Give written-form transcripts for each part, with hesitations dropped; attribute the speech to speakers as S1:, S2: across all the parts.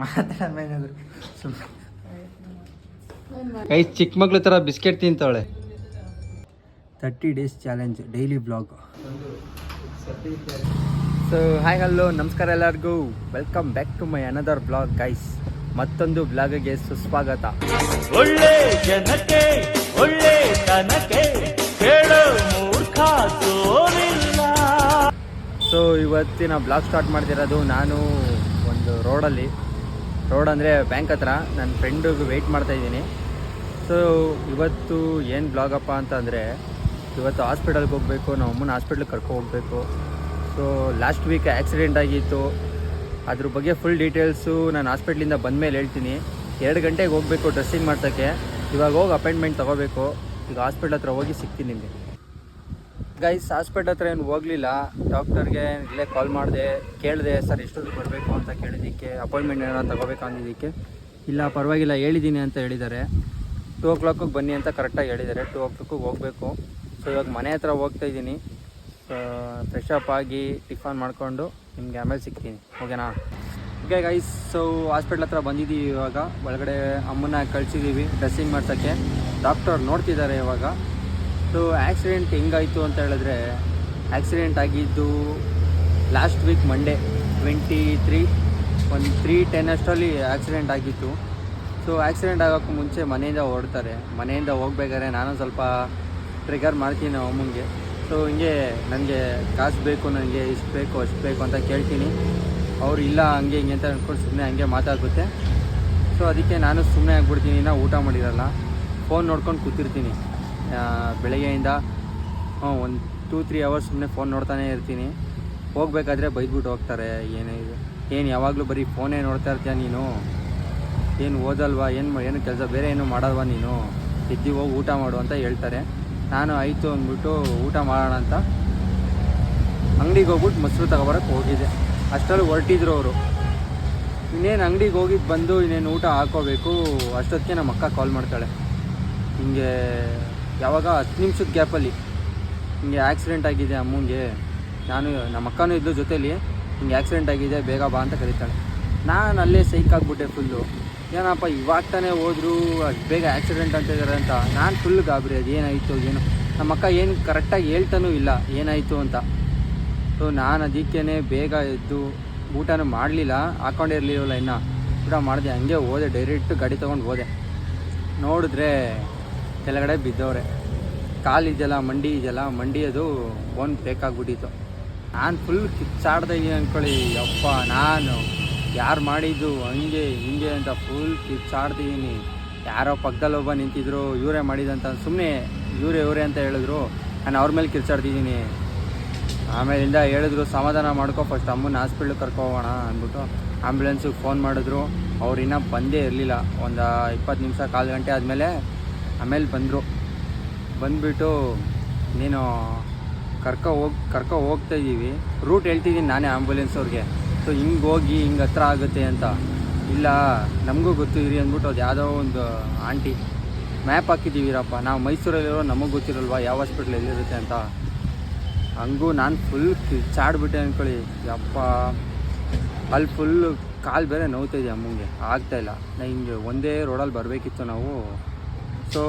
S1: ಮಾತಾಡೋದು ಕೈ ಚಿಕ್ಕ ಮಕ್ಳು ಥರ ಬಿಸ್ಕೆಟ್ ತಿಂತವಳೆ. 30 days challenge daily blog. So hi hello ನಮಸ್ಕಾರ ಎಲ್ಲರಿಗೂ, welcome back to my another blog guys. ಮತ್ತೊಂದು ಬ್ಲಾಗ್ಗೆ ಸುಸ್ವಾಗತ.
S2: ಒಳ್ಳೆ ಜನಕ್ಕೆ ಒಳ್ಳೆ ತನಕ್ಕೆ ಕೇಳೋ ಮೂರ್ಖ ಸೋಲಿಲ್ಲ.
S1: ಸೊ ಇವತ್ತಿನ ಬ್ಲಾಗ್ ಸ್ಟಾರ್ಟ್ ಮಾಡ್ತಿರೋದು ನಾನು ಒಂದು ರೋಡ್ ಅಂದರೆ ಬ್ಯಾಂಕ್ ಹತ್ರ ನನ್ನ ಫ್ರೆಂಡಿಗೆ ವೆಯ್ಟ್ ಮಾಡ್ತಾಯಿದ್ದೀನಿ. ಸೊ ಇವತ್ತು ಏನು ಬ್ಲಾಗಪ್ಪ ಅಂತಂದರೆ, ಇವತ್ತು ಹಾಸ್ಪಿಟಲ್ಗೆ ಹೋಗಬೇಕು, ನಮ್ಮ ಅಮ್ಮನ ಹಾಸ್ಪಿಟ್ಲಿಗೆ ಕರ್ಕೊಂಡು ಹೋಗಬೇಕು. ಸೊ ಲಾಸ್ಟ್ ವೀಕ್ ಆ್ಯಕ್ಸಿಡೆಂಟ್ ಆಗಿತ್ತು, ಅದ್ರ ಬಗ್ಗೆ ಫುಲ್ ಡೀಟೇಲ್ಸು ನಾನು ಹಾಸ್ಪಿಟ್ಲಿಂದ ಬಂದಮೇಲೆ ಹೇಳ್ತೀನಿ. 2 ಗಂಟೆಗೆ ಹೋಗಬೇಕು ಡ್ರೆಸ್ಸಿಂಗ್ ಮಾಡ್ಸೋಕ್ಕೆ. ಇವಾಗ ಹೋಗಿ ಅಪಾಯಿಂಟ್ಮೆಂಟ್ ತೊಗೋಬೇಕು. ಈಗ ಹಾಸ್ಪಿಟ್ಲ್ ಹತ್ರ ಹೋಗಿ ಸಿಗ್ತೀನಿ ನಿಮಗೆ ಗೈಸ್. ಹಾಸ್ಪಿಟ್ಲ್ ಹತ್ರ ಏನು ಹೋಗಲಿಲ್ಲ, ಡಾಕ್ಟರ್ಗೆ ಇಲ್ಲೇ ಕಾಲ್ ಕೇಳಿದೆ ಸರ್ ಎಷ್ಟೊತ್ತಿಗೆ ಬರಬೇಕು ಅಂತ ಕೇಳಿದ್ದಕ್ಕೆ, ಅಪಾಯಿಂಟ್ಮೆಂಟ್ ಏನಾರು ತೊಗೋಬೇಕು ಅಂದಿದ್ದಕ್ಕೆ ಇಲ್ಲ ಪರವಾಗಿಲ್ಲ ಹೇಳಿದ್ದೀನಿ ಅಂತ ಹೇಳಿದ್ದಾರೆ. 2 o'clock ಬನ್ನಿ ಅಂತ ಕರೆಕ್ಟಾಗಿ ಹೇಳಿದ್ದಾರೆ. 2 o'clock ಹೋಗಬೇಕು. ಸೊ ಇವಾಗ ಮನೆ ಹತ್ರ ಹೋಗ್ತಾಯಿದ್ದೀನಿ. ಫ್ರೆಶ್ ಅಪ್ ಆಗಿ ಟಿಫನ್ ಮಾಡಿಕೊಂಡು ನಿಮಗೆ ಆಮೇಲೆ ಸಿಗ್ತೀನಿ, ಓಕೆನಾ? ಓಕೆ ಗೈಸ್, ಸೊ ಹಾಸ್ಪಿಟ್ಲ್ ಹತ್ರ ಬಂದಿದ್ದೀವಿ. ಇವಾಗ ಒಳಗಡೆ ಅಮ್ಮನ್ನ ಕಳಿಸಿದ್ದೀವಿ ಡ್ರೆಸ್ಸಿಂಗ್ ಮಾಡ್ಸೋಕ್ಕೆ. ಡಾಕ್ಟರ್ ನೋಡ್ತಿದ್ದಾರೆ ಇವಾಗ. ಸೊ ಆ್ಯಕ್ಸಿಡೆಂಟ್ ಹೆಂಗಾಯಿತು ಅಂತ ಹೇಳಿದ್ರೆ, ಆ್ಯಕ್ಸಿಡೆಂಟ್ ಆಗಿದ್ದು ಲಾಸ್ಟ್ ವೀಕ್ ಮಂಡೇ 23 ಒಂದು 3:10 ಅಷ್ಟರಲ್ಲಿ ಆ್ಯಕ್ಸಿಡೆಂಟ್ ಆಗಿತ್ತು. ಸೊ ಆ್ಯಕ್ಸಿಡೆಂಟ್ ಆಗೋಕ್ಕೂ ಮುಂಚೆ ಮನೆಯಿಂದ ಹೊರಡ್ತಾರೆ. ಮನೆಯಿಂದ ಹೋಗ್ಬೇಕಾದ್ರೆ ನಾನು ಸ್ವಲ್ಪ ಟ್ರಿಗರ್ ಮಾಡ್ತೀನಿ ನಮ್ಮ ಅಮ್ಮಂಗೆ. ಸೊ ಹಿಂಗೆ ನನಗೆ ಕಾಸು ಬೇಕು, ನನಗೆ ಇಷ್ಟು ಬೇಕು ಅಷ್ಟು ಬೇಕು ಅಂತ ಕೇಳ್ತೀನಿ. ಅವ್ರು ಇಲ್ಲ ಹಂಗೆ ಹಿಂಗೆ ಅಂತ ಅಂದ್ಕೊಂಡು ಸುಮ್ಮನೆ ಹಂಗೆ ಮಾತಾಗುತ್ತೆ. ಸೊ ಅದಕ್ಕೆ ನಾನು ಸುಮ್ಮನೆ ಆಗ್ಬಿಡ್ತೀನಿ. ನಾವು ಊಟ ಮಾಡಿರಲ್ಲ, ಫೋನ್ ನೋಡ್ಕೊಂಡು ಕೂತಿರ್ತೀನಿ ಬೆಳಗ್ಗೆಯಿಂದ. ಒಂದು 2-3 hours ಸುಮ್ಮನೆ ಫೋನ್ ನೋಡ್ತಾನೆ ಇರ್ತೀನಿ. ಹೋಗ್ಬೇಕಾದ್ರೆ ಬೈದ್ಬಿಟ್ಟು ಹೋಗ್ತಾರೆ, ಏನು ಯಾವಾಗಲೂ ಬರೀ ಫೋನೇ ನೋಡ್ತಾ ಇರ್ತೀಯ ನೀನು, ಏನು ಓದಲ್ವಾ, ಏನು ಕೆಲಸ ಬೇರೆ ಏನು ಮಾಡಲ್ವಾ ನೀನು, ಎದ್ದು ಹೋಗಿ ಊಟ ಮಾಡು ಅಂತ ಹೇಳ್ತಾರೆ. ನಾನು ಆಯಿತು ಅಂದ್ಬಿಟ್ಟು ಊಟ ಮಾಡೋಣ ಅಂತ ಅಂಗಡಿಗೆ ಹೋಗ್ಬಿಟ್ಟು ಮೊಸರು ತಗೊಬರಕ್ಕೆ ಹೋಗಿದ್ದೆ. ಅಷ್ಟರಲ್ಲಿ ಹೊರಟಿದ್ರು ಅವರು. ಇನ್ನೇನು ಅಂಗಡಿಗೆ ಹೋಗಿದ್ದು ಬಂದು ಇನ್ನೇನು ಊಟ ಹಾಕೋಬೇಕು, ಅಷ್ಟೊತ್ತಿಗೆ ನಮ್ಮ ಅಕ್ಕ ಕಾಲ್ ಮಾಡ್ತಾಳೆ. ಹಿಂಗೆ ಯಾವಾಗ 10 ನಿಮಿಷದ ಗ್ಯಾಪಲ್ಲಿ ಹಿಂಗೆ ಆ್ಯಕ್ಸಿಡೆಂಟ್ ಆಗಿದೆ ಅಮ್ಮಂಗೆ. ನಾನು ನಮ್ಮ ಅಕ್ಕನೂ ಇದ್ದು ಜೊತೇಲಿ, ಹಿಂಗೆ ಆ್ಯಕ್ಸಿಡೆಂಟ್ ಆಗಿದೆ ಬೇಗ ಬಾ ಅಂತ ಕರೀತಾಳೆ. ನಾನು ಅಲ್ಲೇ ಸೈಕಾಗ್ಬಿಟ್ಟೆ ಫುಲ್ಲು. ಏನಪ್ಪ ಇವಾಗ ತಾನೇ ಹೋದ್ರು, ಅಷ್ಟು ಬೇಗ ಆ್ಯಕ್ಸಿಡೆಂಟ್ ಅಂತಿದ್ದಾರೆ ಅಂತ. ನಾನು ಫುಲ್ ಗಾಬರಿ, ಅದು ಏನಾಯಿತು ಏನು. ನಮ್ಮ ಅಕ್ಕ ಏನು ಕರೆಕ್ಟಾಗಿ ಹೇಳ್ತಾನೂ ಇಲ್ಲ ಏನಾಯಿತು ಅಂತ. ಸೊ ನಾನು ಅದಕ್ಕೇ ಬೇಗ ಎದ್ದು ಊಟನೂ ಮಾಡಲಿಲ್ಲ, ಹಾಕ್ಕೊಂಡಿರಲಿಲ್ಲ ಇನ್ನು. ಊಟ ಮಾಡಿದೆ, ಹಂಗೆ ಹೋದೆ, ಡೈರೆಕ್ಟ್ ಗಾಡಿ ತೊಗೊಂಡು ಹೋದೆ. ನೋಡಿದ್ರೆ ಕೆಳಗಡೆ ಬಿದ್ದವ್ರೆ. ಕಾಲಿದೆಯಲ್ಲ, ಮಂಡಿ ಅದು ಬೋನ್ ಬ್ರೇಕ್ ಆಗಿಬಿಟ್ಟಿತ್ತು. ನಾನು ಫುಲ್ ಕಿಚ್ಚಾಡ್ದೆ ಅಂದ್ಕೊಳ್ಳಿ. ಯಪ್ಪ, ನಾನು ಯಾರು ಮಾಡಿದ್ದು ಹಂಗೆ ಹಿಂಗೆ ಅಂತ ಫುಲ್ ಕಿಚ್ಚಾಡ್ತಿದ್ದೀನಿ. ಯಾರೋ ಪಕ್ಕದಲ್ಲಿ ಒಬ್ಬ ನಿಂತಿದ್ರು, ಇವರೇ ಮಾಡಿದಂತ ಸುಮ್ಮನೆ ಇವರೇ ಅಂತ ಹೇಳಿದ್ರು. ನಾನು ಅವ್ರ ಮೇಲೆ ಕಿಚ್ಚಾಡ್ತಿದ್ದೀನಿ. ಆಮೇಲಿಂದ ಹೇಳಿದ್ರು ಸಮಾಧಾನ ಮಾಡ್ಕೊ, ಫಸ್ಟ್ ಅಮ್ಮನ ಹಾಸ್ಪಿಟ್ಲಿಗೆ ಕರ್ಕೋಗೋಣ ಅಂದ್ಬಿಟ್ಟು ಆ್ಯಂಬುಲೆನ್ಸಿಗೆ ಫೋನ್ ಮಾಡಿದ್ರು. ಅವ್ರು ಇನ್ನೂ ಬಂದೇ ಇರಲಿಲ್ಲ. ಒಂದು 20 ನಿಮಿಷ 1/4 ಗಂಟೆ ಆಮೇಲೆ ಬಂದುಬಿಟ್ಟು ನೀನು ಕರ್ಕೊ ಹೋಗ್ತಾಯಿದ್ದೀವಿ, ರೂಟ್ ಹೇಳ್ತಿದ್ದೀನಿ ನಾನೇ ಆ್ಯಂಬುಲೆನ್ಸ್ ಅವ್ರಿಗೆ. ಸೊ ಹಿಂಗೆ ಹೋಗಿ ಹಿಂಗೆ ಹತ್ರ ಆಗುತ್ತೆ ಅಂತ. ಇಲ್ಲ ನಮಗೂ ಗೊತ್ತು ಇರಿ ಅಂದ್ಬಿಟ್ಟು ಅದು ಯಾವುದೋ ಒಂದು ಆಂಟಿ ಮ್ಯಾಪ್ ಹಾಕಿದ್ದೀವಿರಪ್ಪ, ನಾವು ಮೈಸೂರಲ್ಲಿರೋ ನಮಗೆ ಗೊತ್ತಿರಲ್ವ ಯಾವ ಹಾಸ್ಪಿಟ್ಲ್ ಎಲ್ಲಿರುತ್ತೆ ಅಂತ. ಹಂಗೂ ನಾನು ಫುಲ್ ಚಾಡ್ಬಿಟ್ಟೆ ಅಂದ್ಕೊಳ್ಳಿ. ಯಪ್ಪ, ಅಲ್ಲಿ ಫುಲ್ಲು ಕಾಲು ಬೇರೆ ನೋವ್ತಾಯಿದೆ ಅಮ್ಮಂಗೆ, ಆಗ್ತಾಯಿಲ್ಲ. ಹಿಂಗೆ ಒಂದೇ ರೋಡಲ್ಲಿ ಬರಬೇಕಿತ್ತು ನಾವು. ಸೊ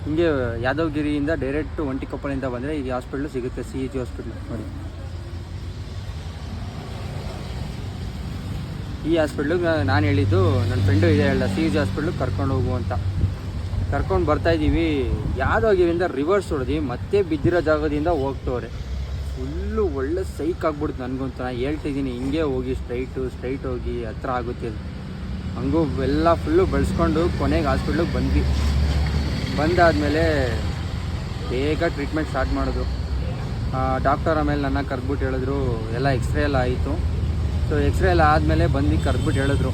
S1: ಹಿಂಗೆ ಯಾದವಗಿರಿಯಿಂದ ಡೈರೆಕ್ಟ್ ಒಂಟಿಕೊಪ್ಪಲಿಂದ ಬಂದರೆ ಈಗ ಹಾಸ್ಪಿಟ್ಲು ಸಿಗುತ್ತೆ, CEG ಹಾಸ್ಪಿಟ್ಲು ನೋಡಿ. ಈ ಹಾಸ್ಪಿಟ್ಲಿಗೆ ನಾನು ಹೇಳಿದ್ದು, ನನ್ನ ಫ್ರೆಂಡು ಇದೆ ಹೇಳ್ದ, CEG ಹಾಸ್ಪಿಟ್ಲಿಗೆ ಕರ್ಕೊಂಡು ಹೋಗು ಅಂತ. ಕರ್ಕೊಂಡು ಬರ್ತಾಯಿದ್ದೀವಿ. ಯಾದವಗಿರಿಯಿಂದ ರಿವರ್ಸ್ ಹೊಡೆದು ಮತ್ತೆ ಬಿದ್ದಿರೋ ಜಾಗದಿಂದ ಹೋಗ್ತವ್ರೆ. ಫುಲ್ಲು ಒಳ್ಳೆ ಸೈಕ್ ಆಗ್ಬಿಡ್ತು ನನಗಂತೂ. ನಾನು ಹೇಳ್ತಿದ್ದೀನಿ ಹಿಂಗೆ ಹೋಗಿ ಸ್ಟ್ರೈಟ್ ಹೋಗಿ ಹತ್ರ ಆಗುತ್ತೆ ಅದು. ಹಂಗೂ ಎಲ್ಲ ಫುಲ್ಲು ಬೆಳೆಸ್ಕೊಂಡು ಕೊನೆಗೆ ಹಾಸ್ಪಿಟ್ಲಿಗೆ ಬಂದ್ವಿ. ಬಂದಾದಮೇಲೆ ಬೇಗ ಟ್ರೀಟ್ಮೆಂಟ್ ಸ್ಟಾರ್ಟ್ ಮಾಡಿದ್ರು ಡಾಕ್ಟರ್. ಆಮೇಲೆ ನನ್ನ ಕರೆದ್ಬಿಟ್ಟು ಹೇಳಿದ್ರು, ಎಲ್ಲ ಎಕ್ಸ್ರೇ ಎಲ್ಲ ಆಯಿತು. ಸೊ ಎಕ್ಸ್ರೇ ಎಲ್ಲ ಆದಮೇಲೆ ಬಂದು ಕರೆದ್ಬಿಟ್ಟು ಹೇಳಿದ್ರು,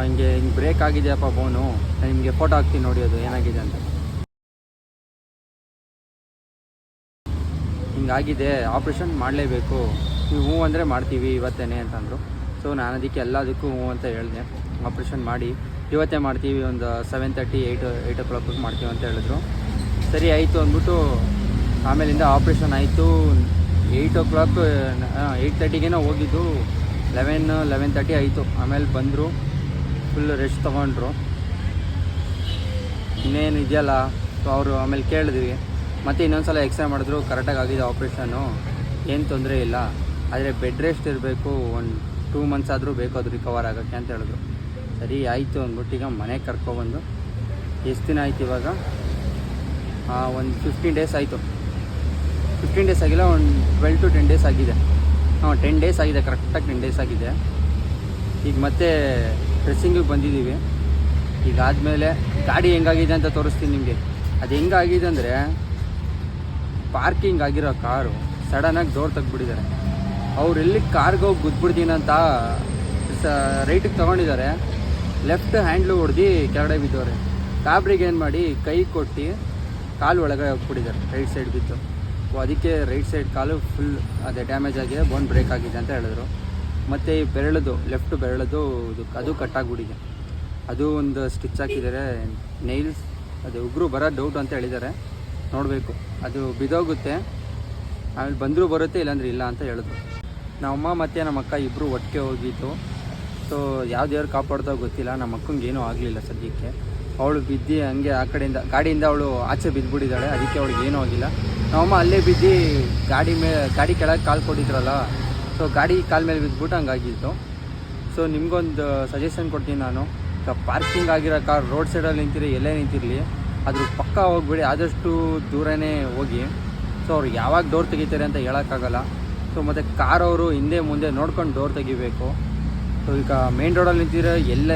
S1: ಹಿಂಗೆ ಬ್ರೇಕ್ ಆಗಿದೆಯಪ್ಪ ಬೋನು, ನಾನು ನಿಮಗೆ ಫೋಟೋ ಹಾಕ್ತೀನಿ ನೋಡಿ ಅದು ಏನಾಗಿದೆ ಅಂತ. ಹಿಂಗಾಗಿದೆ, ಆಪ್ರೇಷನ್ ಮಾಡಲೇಬೇಕು, ನೀವು ಹ್ಞೂ ಅಂದರೆ ಮಾಡ್ತೀವಿ ಇವತ್ತೇ ಅಂತಂದರು. ಸೊ ನಾನು ಅದಕ್ಕೆ ಎಲ್ಲದಕ್ಕೂ ಹ್ಞೂ ಅಂತ ಹೇಳಿದೆ. ಆಪ್ರೇಷನ್ ಮಾಡಿ ಇವತ್ತೇ ಮಾಡ್ತೀವಿ, ಒಂದು 7:30 8 o'clock ಮಾಡ್ತೀವಿ ಅಂತ ಹೇಳಿದ್ರು. ಸರಿ ಆಯಿತು ಅಂದ್ಬಿಟ್ಟು ಆಮೇಲಿಂದ ಆಪ್ರೇಷನ್ ಆಯಿತು. 8 o'clock 8:30ಗೆ ಹೋಗಿದ್ದು. 11:30 ಆಯಿತು. ಆಮೇಲೆ ಬಂದರು, ಫುಲ್ ರೆಸ್ಟ್ ತೊಗೊಂಡ್ರು. ಇನ್ನೇನು ಇದೆಯಲ್ಲ, ಸೊ ಅವರು ಆಮೇಲೆ ಕೇಳಿದ್ವಿ. ಮತ್ತು ಇನ್ನೊಂದು ಸಲ ಎಕ್ಸ್ರೇ ಮಾಡಿದ್ರು, ಕರೆಕ್ಟಾಗಿ ಆಗಿದೆ ಆಪ್ರೇಷನ್ನು, ಏನು ತೊಂದರೆ ಇಲ್ಲ, ಆದರೆ ಬೆಡ್ ರೆಸ್ಟ್ ಇರಬೇಕು, ಒಂದು 2 months ಆದರೂ ಬೇಕು ಅದು ರಿಕವರ್ ಆಗೋಕ್ಕೆ ಅಂತ ಹೇಳಿದ್ರು. ಸರಿ ಆಯಿತು ಅಂದ್ಬಿಟ್ಟು ಈಗ ಮನೆಗೆ ಕರ್ಕೊಬಂದು, ಎಷ್ಟು ದಿನ ಆಯ್ತು ಇವಾಗ, ಒಂದು 15 days ಆಯಿತು. 15 days ಆಗಿಲ್ಲ, ಒಂದು 12 to 10 days ಆಗಿದೆ. 10 days ಆಗಿದೆ, ಕರೆಕ್ಟಾಗಿ 10 days ಆಗಿದೆ. ಈಗ ಮತ್ತೆ ಡ್ರೆಸ್ಸಿಂಗಿಗೆ ಬಂದಿದ್ದೀವಿ. ಈಗಾದಮೇಲೆ ಗಾಡಿ ಹೆಂಗಾಗಿದೆ ಅಂತ ತೋರಿಸ್ತೀನಿ ನಿಮಗೆ. ಅದು ಹೆಂಗಾಗಿದೆ ಅಂದರೆ, ಪಾರ್ಕಿಂಗ್ ಆಗಿರೋ ಕಾರು ಸಡನ್ನಾಗಿ ಡೋರ್ ತೆಗ್ದುಬಿಟ್ಟಿದ್ದಾರೆ. ಅವ್ರು ಎಲ್ಲಿ ಕಾರ್ಗೆ ಹೋಗಿ ಗುದ್ಬಿಡ್ತೀನಿ ಅಂತ ರೈಟಿಗೆ ತೊಗೊಂಡಿದ್ದಾರೆ, ಲೆಫ್ಟ್ ಹ್ಯಾಂಡ್ಲು ಹೊಡೆದು ಕೆಳಗಡೆ ಬಿದ್ದವ್ರೆ. ಫ್ಯಾಬ್ರಿಗೆ ಏನು ಮಾಡಿ ಕೈ ಕೊಟ್ಟು ಕಾಲು ಒಳಗಡೆ ಹೋಗ್ಬಿಟ್ಟಿದ್ದಾರೆ, ರೈಟ್ ಸೈಡ್ ಬಿದ್ದು. ಅದಕ್ಕೆ ರೈಟ್ ಸೈಡ್ ಕಾಲು ಫುಲ್ ಅದೇ ಡ್ಯಾಮೇಜ್ ಆಗಿದೆ, ಬೋನ್ ಬ್ರೇಕ್ ಆಗಿದೆ ಅಂತ ಹೇಳಿದ್ರು. ಮತ್ತು ಈ ಬೆರಳದು, ಲೆಫ್ಟ್ ಬೆರಳದು ಅದು ಕಟ್ಟಾಗ್ಬಿಟ್ಟಿದೆ. ಅದು ಒಂದು ಸ್ಟಿಚ್ ಹಾಕಿದ್ದಾರೆ. ನೈಲ್ಸ್ ಅದು ಉಗುರು ಬರೋ ಡೌಟ್ ಅಂತ ಹೇಳಿದ್ದಾರೆ, ನೋಡಬೇಕು. ಅದು ಬಿದ್ದೋಗುತ್ತೆ, ಆಮೇಲೆ ಬಂದರೂ ಬರುತ್ತೆ, ಇಲ್ಲಾಂದ್ರೆ ಇಲ್ಲ ಅಂತ ಹೇಳಿದ್ರು. ನಮ್ಮಮ್ಮ ಮತ್ತು ನಮ್ಮ ಅಕ್ಕ ಇಬ್ಬರು ಒಟ್ಟಿಗೆ ಹೋಗಿದ್ದು. ಸೊ ಯಾವ ದೇವ್ರು ಕಾಪಾಡ್ದೋ ಗೊತ್ತಿಲ್ಲ, ನಮ್ಮ ಅಕ್ಕಂಗೆ ಏನೂ ಆಗಲಿಲ್ಲ ಸದ್ಯಕ್ಕೆ. ಅವಳು ಬಿದ್ದು ಹಂಗೆ ಆ ಕಡೆಯಿಂದ ಗಾಡಿಯಿಂದ ಅವಳು ಆಚೆ ಬಿದ್ದುಬಿಟ್ಟಿದ್ದಾಳೆ, ಅದಕ್ಕೆ ಅವಳಿಗೆ ಏನೂ ಆಗಿಲ್ಲ. ನಮ್ಮಮ್ಮ ಅಲ್ಲೇ ಬಿದ್ದು ಗಾಡಿ ಕೆಳಗೆ ಕಾಲು ಕೊಟ್ಟಿದ್ರಲ್ಲ, ಸೊ ಗಾಡಿ ಕಾಲ ಮೇಲೆ ಬಿದ್ದುಬಿಟ್ಟು ಹಂಗಾಗಿತ್ತು. ಸೊ ನಿಮಗೊಂದು ಸಜೆಷನ್ ಕೊಡ್ತೀನಿ ನಾನು, ಪಾರ್ಕಿಂಗ್ ಆಗಿರೋ ಕಾರ್ ರೋಡ್ ಸೈಡಲ್ಲಿ ನಿಂತಿರಿ, ಎಲ್ಲೇ ನಿಂತಿರಲಿ, ಅದ್ರ ಪಕ್ಕ ಹೋಗ್ಬೇಡಿ, ಆದಷ್ಟು ದೂರನೇ ಹೋಗಿ. ಸೊ ಅವ್ರು ಯಾವಾಗ ಡೋರ್ ತೆಗಿತಾರೆ ಅಂತ ಹೇಳೋಕ್ಕಾಗಲ್ಲ. ಸೊ ಮತ್ತು ಕಾರವರು ಹಿಂದೆ ಮುಂದೆ ನೋಡ್ಕೊಂಡು ಡೋರ್ ತೆಗಿಬೇಕು. ಸೊ ಈಗ ಮೇನ್ ರೋಡಲ್ಲಿ ನಿಂತಿರೋ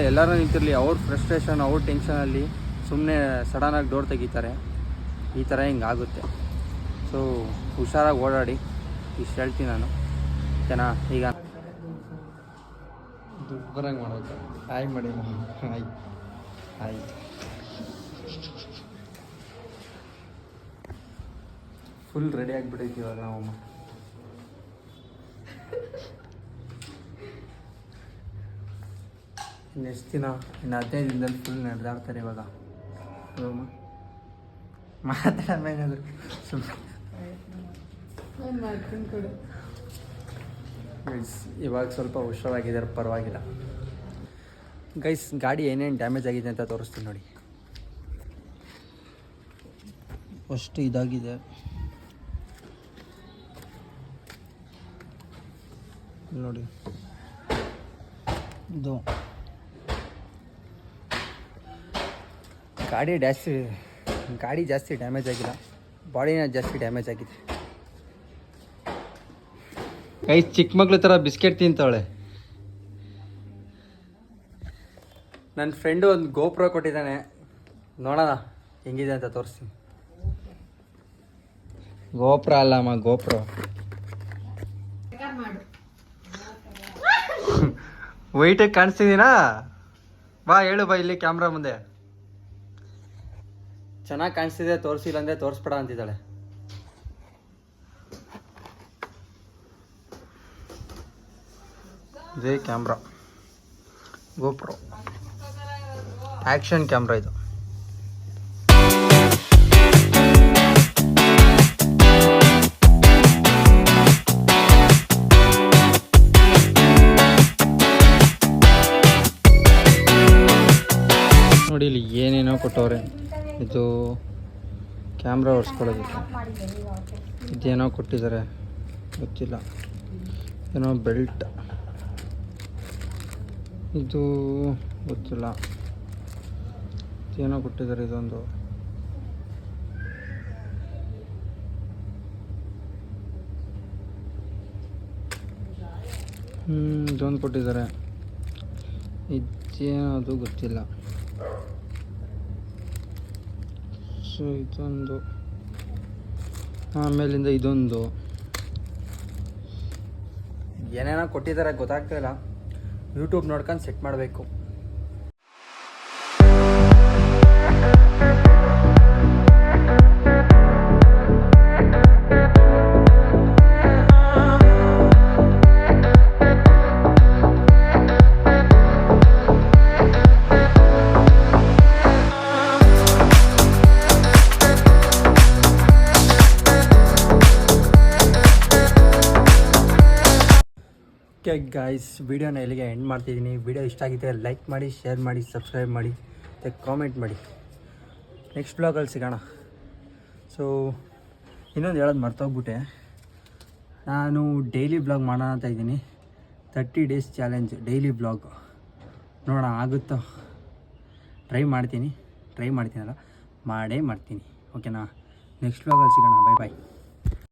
S1: ಎಲ್ಲರೂ ನಿಂತಿರಲಿ, ಅವ್ರ ಫ್ರಸ್ಟ್ರೇಷನ್, ಅವ್ರ ಟೆನ್ಷನಲ್ಲಿ ಸುಮ್ಮನೆ ಸಡನ್ನಾಗಿ ಡೋರ್ ತೆಗಿತಾರೆ. ಈ ಥರ ಹಿಂಗಾಗುತ್ತೆ. ಸೊ ಹುಷಾರಾಗಿ ಓಡಾಡಿ, ಇಷ್ಟು ಹೇಳ್ತೀನಿ ನಾನು. ಓಕೆನಾ? ಈಗ ದುಡ್ಡು ಬರಂಗೆ ಮಾಡೋದು ಹಾಯ್ ಮಾಡಿ. ಆಯ್ತು ಫುಲ್ ರೆಡಿ ಆಗಿಬಿಟ್ಟೈತಿ ಇವಾಗ ನಮ್ಮಮ್ಮ. ಇನ್ನೆಷ್ಟು ದಿನ, ಇನ್ನು 15 ದಿನದಲ್ಲಿ ಫುಲ್ ನಡೆದಾಡ್ತಾರೆ ಇವಾಗ. ಅಮ್ಮ ಮಾತಾಡೋದು ಸುಮ್ಮನೆ. ಇವಾಗ ಸ್ವಲ್ಪ ಹುಷಾರಾಗಿದ್ದಾರೆ, ಪರವಾಗಿಲ್ಲ. ಗೈಸ್, ಗಾಡಿ ಏನೇನು ಡ್ಯಾಮೇಜ್ ಆಗಿದೆ ಅಂತ ತೋರಿಸ್ತೀನಿ ನೋಡಿ. ಫಸ್ಟ್ ಇದಾಗಿದೆ, ನೋಡಿ ಇದು ಗಾಡಿ ಜಾಸ್ತಿ ಡ್ಯಾಮೇಜ್ ಆಗಿಲ್ಲ, ಬಾಡಿನ ಜಾಸ್ತಿ ಡ್ಯಾಮೇಜ್ ಆಗಿದೆ. ಗೈಸ್, ಚಿಕ್ಕ ಮಕ್ಳ ಥರ ಬಿಸ್ಕೆಟ್ ತಿಂತಾವಳೆ. ನನ್ನ ಫ್ರೆಂಡು ಒಂದು ಗೋಪ್ರೋ ಕೊಟ್ಟಿದ್ದಾನೆ, ನೋಡೋಣ ಹೆಂಗಿದೆ ಅಂತ ತೋರಿಸ್ತೀನಿ. ಗೋಪ್ರೋ ಅಲ್ಲಮ್ಮ, ಗೋಪ್ರೋ. ವೈಟಾಗಿ ಕಾಣಿಸ್ತಿದ್ದೀನಾ? ಬಾ ಹೇಳು, ಬಾ ಇಲ್ಲಿ ಕ್ಯಾಮ್ರಾ ಮುಂದೆ. ಚೆನ್ನಾಗಿ ಕಾಣಿಸ್ತಿದೆ, ತೋರಿಸಿಲ್ಲ ಅಂದರೆ ತೋರಿಸ್ಬೇಡ ಅಂತಿದ್ದಾಳೆ. ಇದೇ ಕ್ಯಾಮ್ರಾ, ಗೋಪ್ರೋ ಆ್ಯಕ್ಷನ್ ಕ್ಯಾಮ್ರಾ ಇದು. ನೋಡಿ ಇಲ್ಲಿ ಏನೇನೋ ಕೊಟ್ಟವ್ರೆ. ಇದು ಕ್ಯಾಮ್ರಾ ಒರೆಸ್ಕೊಳ್ಳೋದಕ್ಕೆ, ಇದೇನೋ ಕೊಟ್ಟಿದ್ದಾರೆ ಗೊತ್ತಿಲ್ಲ, ಏನೋ ಬೆಲ್ಟ್, ಇದು ಗೊತ್ತಿಲ್ಲ, ಏನೋ ಕೊಟ್ಟಿದ್ದಾರೆ. ಇದೊಂದು ಇದೊಂದು ಕೊಟ್ಟಿದ್ದಾರೆ, ಇದೇನೋ ಅದು ಗೊತ್ತಿಲ್ಲ. ಸೊ ಇದೊಂದು, ಆಮೇಲಿಂದ ಇದೊಂದು, ಏನೇನೋ ಕೊಟ್ಟಿದ್ದಾರೆ ಗೊತ್ತಾಗ್ತಿಲ್ಲ. ಯೂಟ್ಯೂಬ್ ನೋಡ್ಕೊಂಡು ಸೆಟ್ ಮಾಡಬೇಕು. ಓಕೆ ಗಾಯ್ಸ್, ವಿಡಿಯೋನ ಇಲ್ಲಿಗೆ ಎಂಡ್ ಮಾಡ್ತಿದ್ದೀನಿ. ವಿಡಿಯೋ ಇಷ್ಟ ಆಗಿದ್ದರೆ ಲೈಕ್ ಮಾಡಿ, ಶೇರ್ ಮಾಡಿ, ಸಬ್ಸ್ಕ್ರೈಬ್ ಮಾಡಿ ಮತ್ತು ಕಾಮೆಂಟ್ ಮಾಡಿ. ನೆಕ್ಸ್ಟ್ ಬ್ಲಾಗಲ್ಲಿ ಸಿಗೋಣ. ಸೊ ಇನ್ನೊಂದು ಹೇಳೋದು ಮರ್ತೋಗ್ಬಿಟ್ಟೆ, ನಾನು ಡೈಲಿ ಬ್ಲಾಗ್ ಮಾಡೋಣ ಅಂತ ಇದ್ದೀನಿ. 30 days ಚಾಲೆಂಜ್ ಡೈಲಿ ಬ್ಲಾಗ್ ನೋಡೋಣ ಆಗುತ್ತೋ. ಟ್ರೈ ಮಾಡ್ತೀನಲ್ಲ, ಮಾಡೇ ಮಾಡ್ತೀನಿ. ಓಕೆನಾ? ನೆಕ್ಸ್ಟ್ ಬ್ಲಾಗಲ್ಲಿ ಸಿಗೋಣ. ಬಾಯ್ ಬಾಯ್.